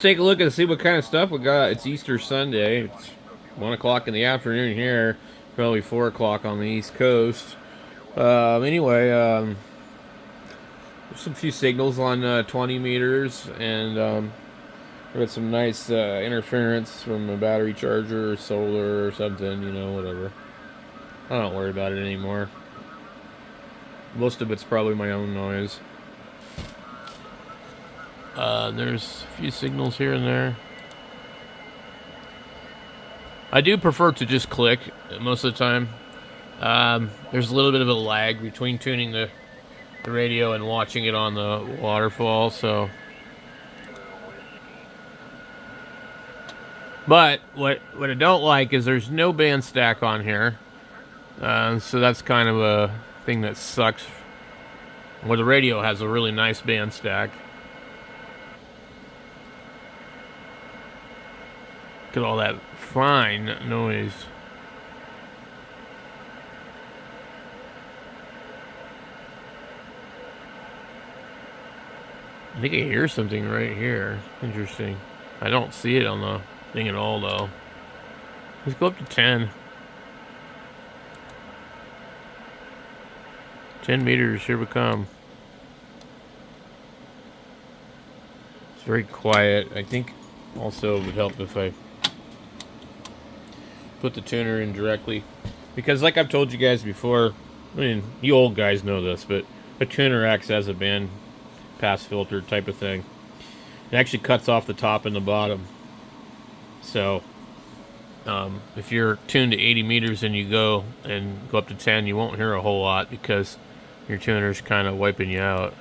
Take a look and see what kind of stuff we got. It's Easter Sunday. It's 1 o'clock in the afternoon here. Probably 4 o'clock on the East Coast. Anyway, there's some few signals on 20 meters, and we got some nice interference from a battery charger or solar or something, you know, whatever. I don't worry about it anymore. Most of it's probably my own noise. There's a few signals here and there. I do prefer to just click most of the time. There's a little bit of a lag between tuning the radio and watching it on the waterfall, so. But what I don't like is there's no band stack on here. So that's kind of a thing that sucks. Where the radio has a really nice band stack. Look at all that fine noise. I think I hear something right here. Interesting. I don't see it on the thing at all, though. Let's go up to 10. 10 meters, here we come. It's very quiet. I think also it would help if I put the tuner in directly. Because like I've told you guys before, I mean, you old guys know this, but a tuner acts as a band pass filter type of thing. It actually cuts off the top and the bottom. So if you're tuned to 80 meters and you go up to 10, you won't hear a whole lot because your tuner's kind of wiping you out.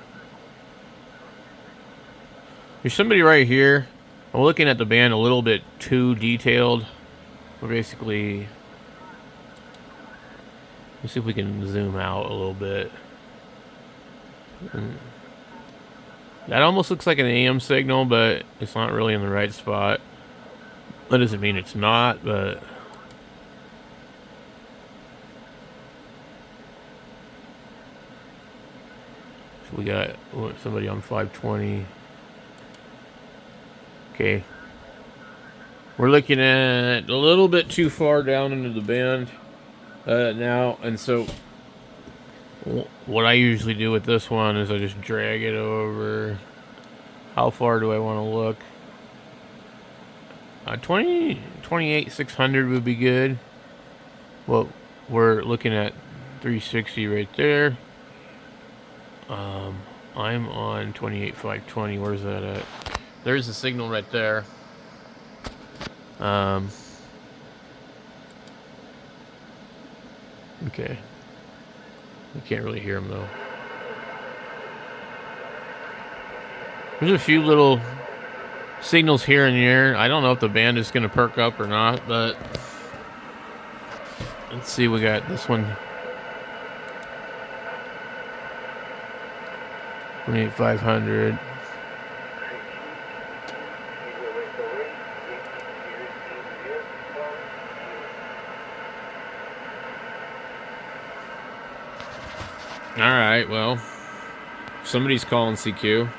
There's somebody right here. I'm looking at the band a little bit too detailed. We're basically, let's see if we can zoom out a little bit. That almost looks like an AM signal, but it's not really in the right spot. That doesn't mean it's not, but so we got somebody on 520. Okay. We're looking at a little bit too far down into the band now, and so what I usually do with this one is I just drag it over. How far do I want to look? 28 600 would be good. Well, we're looking at 360 right there. I'm on 28 520. Where's that at? There's the signal right there. Okay. You can't really hear them though. There's a few little signals here and there. I don't know if the band is going to perk up or not, but let's see. We got this one. 28 500. All right, well, somebody's calling CQ.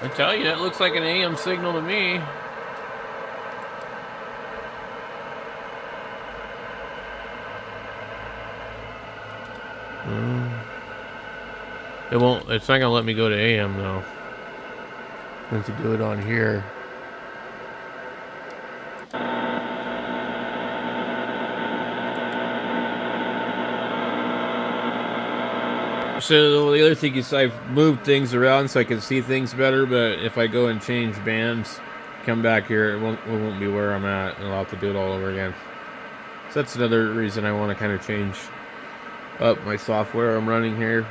I tell you, it looks like an AM signal to me. It won't. It's not gonna let me go to AM though. I have to do it on here. So the other thing is I've moved things around so I can see things better, but if I go and change bands, come back here, it won't be where I'm at, and I'll have to do it all over again. So that's another reason I want to kind of change up my software I'm running here.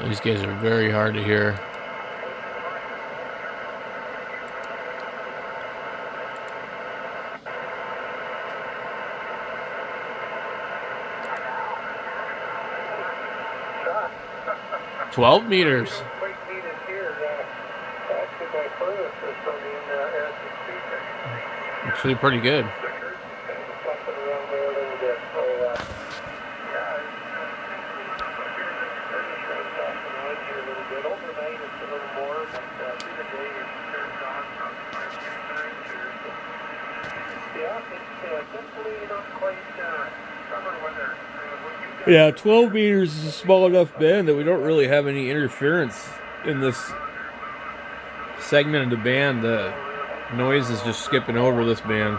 These guys are very hard to hear. $12 meters. Actually pretty good. Yeah, 12 meters is a small enough band that we don't really have any interference in this segment of the band. The noise is just skipping over this band.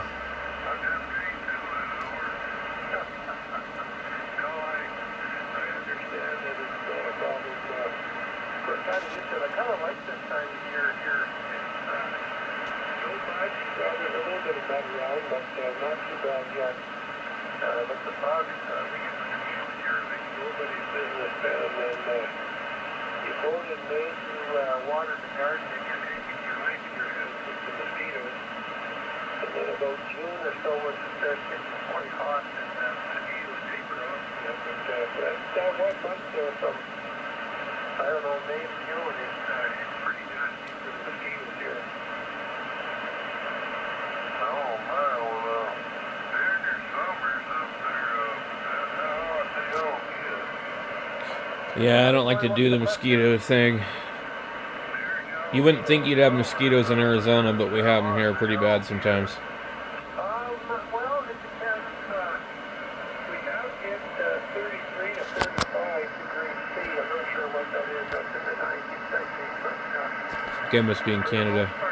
Yeah, I don't like to do the mosquito thing. You wouldn't think you'd have mosquitoes in Arizona, but we have them here pretty bad sometimes. Well, it depends. We have hit 33 to 35 degrees C. I'm not sure what that is up in the 90s, I think. But, Again, must be in Canada.